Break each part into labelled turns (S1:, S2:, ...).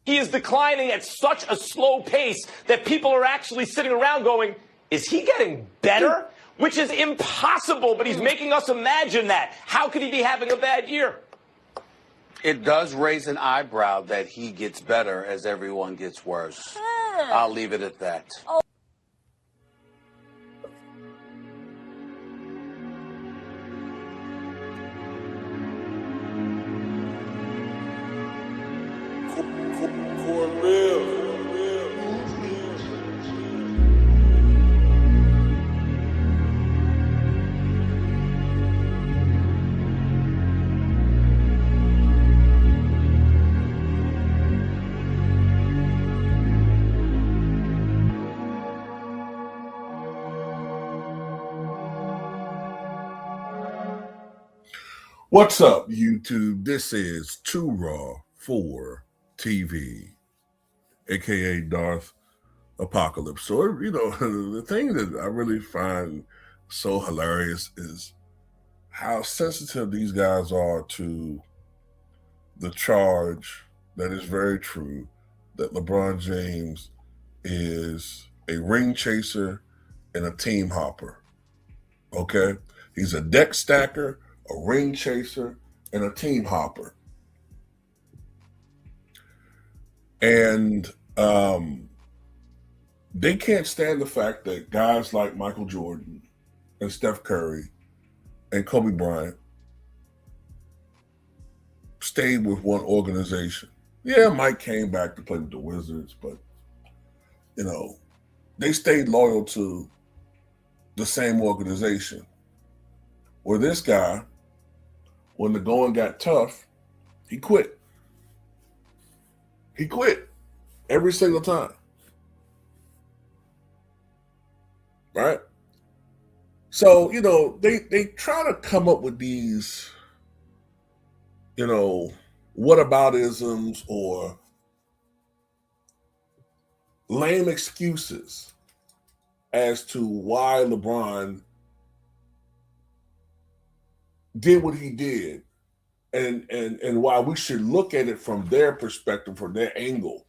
S1: He is declining at such a slow pace that people are actually sitting around going, is he getting better? Which is impossible, but he's making us imagine that. How could he be having a bad year?
S2: It does raise an eyebrow that he gets better as everyone gets worse. I'll leave it at that.
S3: Oh.
S4: What's up, YouTube? This is Too Raw for TV, aka Darth Apocalypse. So, the thing that I really find so hilarious is how sensitive these guys are to the charge that is very true that LeBron James is a ring chaser and a team hopper. Okay? He's a deck stacker, a ring chaser, and a team hopper. And they can't stand the fact that guys like Michael Jordan and Steph Curry and Kobe Bryant stayed with one organization. Yeah, Mike came back to play with the Wizards, but, they stayed loyal to the same organization. Where this guy, when the going got tough, he quit. He quit every single time. Right? So, they try to come up with these, whataboutisms or lame excuses as to why LeBron did what he did and why we should look at it from their perspective, from their angle.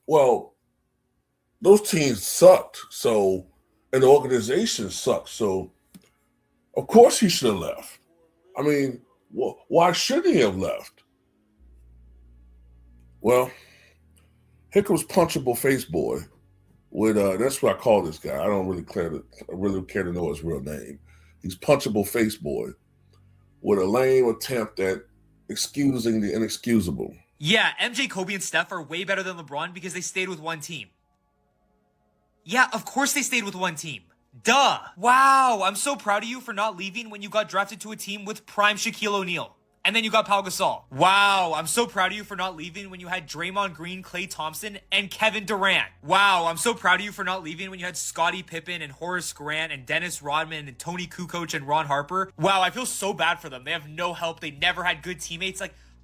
S4: Well, those teams sucked, and the organization sucked, so of course he should have left. I mean, why should he have left? Well, here comes Punchable Faceboy with that's what I call this guy. I don't really care to know his real name. He's Punchable Faceboy with a lame attempt at excusing the inexcusable.
S5: Yeah, MJ, Kobe, and Steph are way better than LeBron because they stayed with one team. Yeah, of course they stayed with one team. Duh. Wow, I'm so proud of you for not leaving when you got drafted to a team with prime Shaquille O'Neal. And then you got Pau Gasol. Wow, I'm so proud of you for not leaving when you had Draymond Green, Klay Thompson, and Kevin Durant. Wow, I'm so proud of you for not leaving when you had Scottie Pippen and Horace Grant and Dennis Rodman and Tony Kukoc and Ron Harper. Wow, I feel so bad for them. They have no help. They never had good teammates.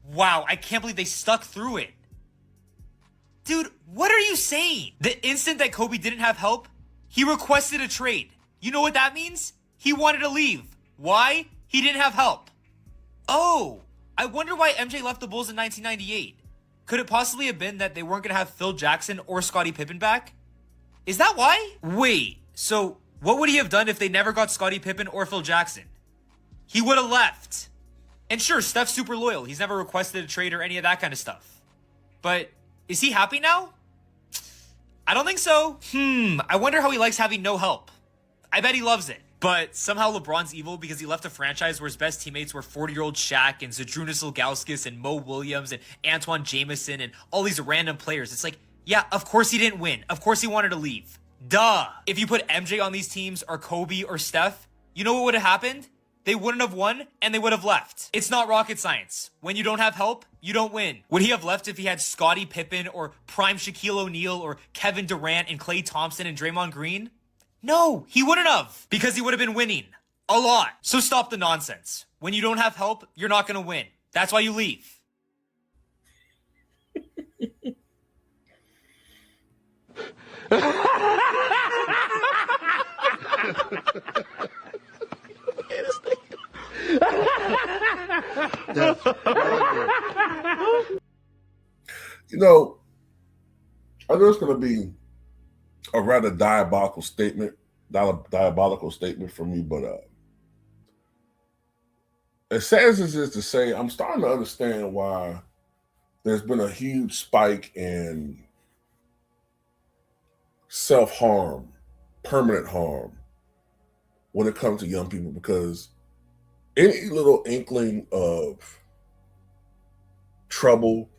S5: Wow, I can't believe they stuck through it. Dude, what are you saying? The instant that Kobe didn't have help, he requested a trade. You know what that means? He wanted to leave. Why? He didn't have help. Oh, I wonder why MJ left the Bulls in 1998. Could it possibly have been that they weren't going to have Phil Jackson or Scottie Pippen back? Is that why? Wait, so what would he have done if they never got Scottie Pippen or Phil Jackson? He would have left. And sure, Steph's super loyal. He's never requested a trade or any of that kind of stuff. But is he happy now? I don't think so. I wonder how he likes having no help. I bet he loves it. But somehow LeBron's evil because he left a franchise where his best teammates were 40-year-old Shaq and Zydrunas Ilgauskas and Mo Williams and Antoine Jameson and all these random players. It's like, yeah, of course he didn't win. Of course he wanted to leave. Duh. If you put MJ on these teams or Kobe or Steph, you know what would have happened? They wouldn't have won and they would have left. It's not rocket science. When you don't have help, you don't win. Would he have left if he had Scottie Pippen or prime Shaquille O'Neal or Kevin Durant and Klay Thompson and Draymond Green? No, he wouldn't have, because he would have been winning a lot. So stop the nonsense. When you don't have help, you're not going to win. That's why you leave.
S6: That's
S4: You know, I know it's going to be a rather diabolical statement from me, but as sad as this is to say, I'm starting to understand why there's been a huge spike in self-harm, permanent harm, when it comes to young people, because any little inkling of trouble,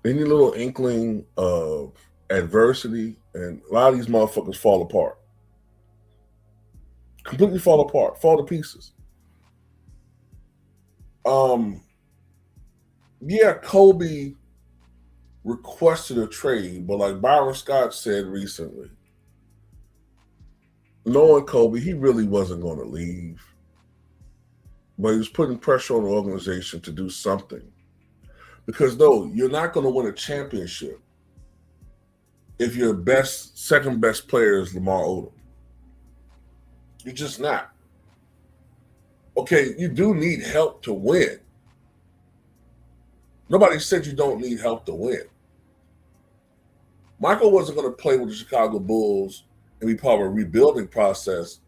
S4: any little inkling of adversity, and a lot of these motherfuckers fall apart. Completely fall apart, fall to pieces. Yeah, Kobe requested a trade, but like Byron Scott said recently, knowing Kobe, he really wasn't going to leave, but he was putting pressure on the organization to do something. Because no, you're not going to win a championship if your second best player is Lamar Odom. You're just not. Okay, you do need help to win. Nobody said you don't need help to win. Michael wasn't going to play with the Chicago Bulls and be part of a rebuilding process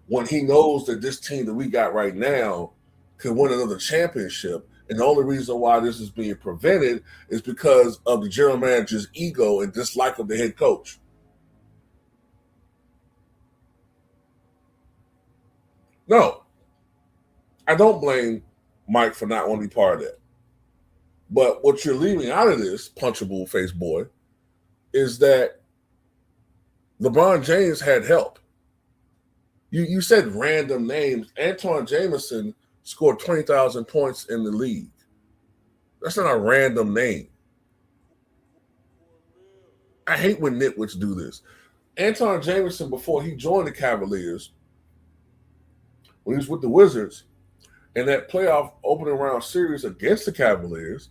S4: when he knows that this team that we got right now could win another championship. And the only reason why this is being prevented is because of the general manager's ego and dislike of the head coach. No, I don't blame Mike for not wanting to be part of that. But what you're leaving out of this, Punchable Faceboy, is that LeBron James had help. You said random names. Antoine Jameson scored 20,000 points in the league. That's not a random name. I hate when nitwits do this. Antoine Jameson, before he joined the Cavaliers, when he was with the Wizards, in that playoff opening round series against the Cavaliers,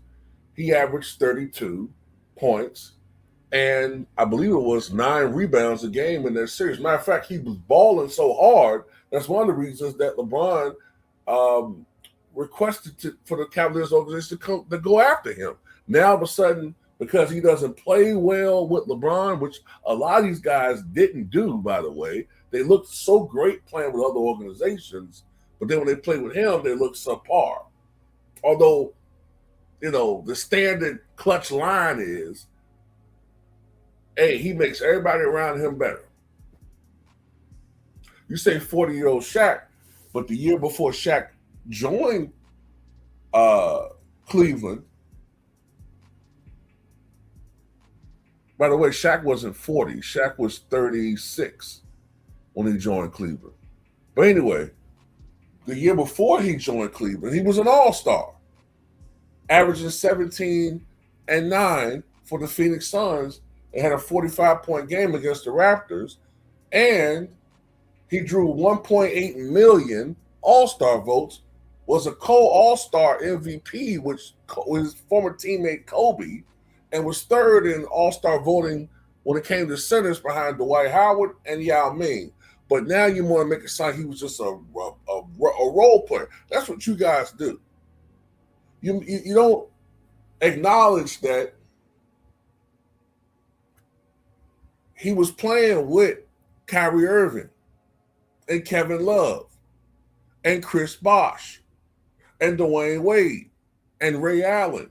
S4: he averaged 32 points, and I believe it was 9 rebounds a game in that series. Matter of fact, he was balling so hard. That's one of the reasons that LeBron requested for the Cavaliers organization to go after him. Now, all of a sudden, because he doesn't play well with LeBron, which a lot of these guys didn't do, by the way, they looked so great playing with other organizations, but then when they play with him, they look subpar. Although, you know, the standard clutch line is, hey, he makes everybody around him better. You say 40-year-old Shaq, but the year before Shaq joined Cleveland, by the way, Shaq wasn't 40. Shaq was 36 when he joined Cleveland. But anyway, the year before he joined Cleveland, he was an all-star, averaging 17 and 9 for the Phoenix Suns, and had a 45-point game against the Raptors, and he drew 1.8 million all-star votes, was a co-all-star MVP with his former teammate Kobe, and was third in all-star voting when it came to centers behind Dwight Howard and Yao Ming. But now you want to make it sound like he was just a role player. That's what you guys do. You don't acknowledge that he was playing with Kyrie Irving and Kevin Love and Chris Bosh and Dwayne Wade and Ray Allen.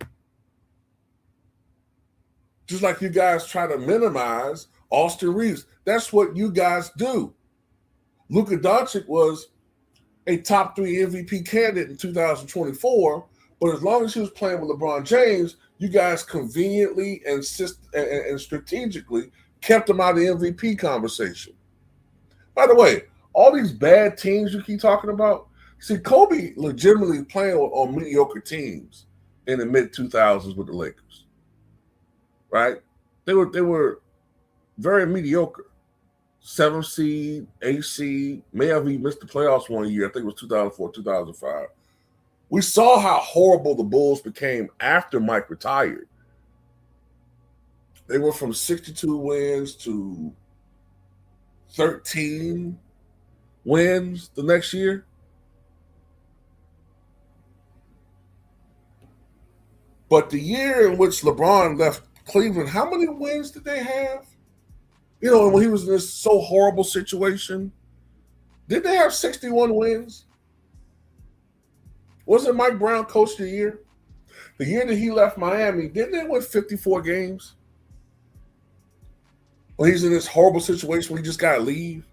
S4: Just like you guys try to minimize Austin Reeves. That's what you guys do. Luka Doncic was a top 3 MVP candidate in 2024, but as long as he was playing with LeBron James, you guys conveniently and strategically kept him out of the MVP conversation. By the way, all these bad teams you keep talking about, see, Kobe legitimately playing on mediocre teams in the mid-2000s with the Lakers, right? They were very mediocre. 7th seed, 8th seed, may have even missed the playoffs one year. I think it was 2004, 2005. We saw how horrible the Bulls became after Mike retired. They were from 62 wins to 13 wins the next year. But the year in which LeBron left Cleveland, how many wins did they have? You know, when he was in this so horrible situation, did they have 61 wins? Wasn't Mike Brown coach of the year? The year that he left Miami, didn't they win 54 games? When he's in this horrible situation where he just got to leave.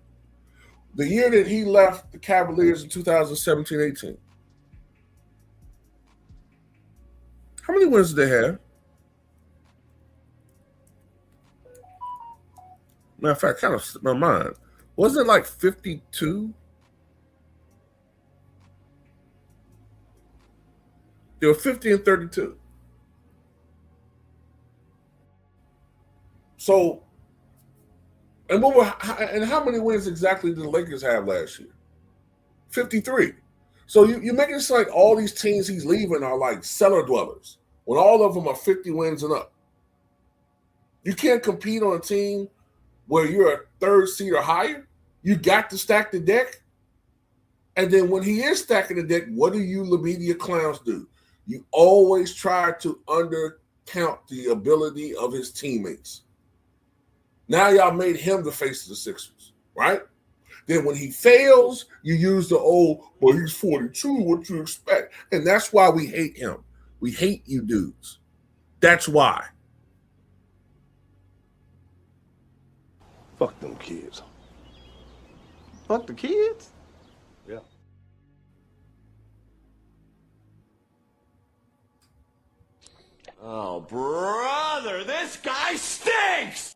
S4: The year that he left the Cavaliers in 2017-18. How many wins did they have? Matter of fact, kind of slipped my mind. Wasn't it like 52? They were 50 and 32. So, and how many wins exactly did the Lakers have last year? 53. So you make it like all these teams he's leaving are like cellar dwellers, when all of them are 50 wins and up. You can't compete on a team where you're a third seed or higher. You got to stack the deck. And then when he is stacking the deck, what do you media clowns do? You always try to undercount the ability of his teammates. Now y'all made him the face of the Sixers, right? Then when he fails, you use the old, well, he's 42, what you expect? And that's why we hate him. We hate you dudes. That's why.
S3: Fuck them kids. Fuck the kids? Yeah.
S1: Oh, brother, this guy stinks!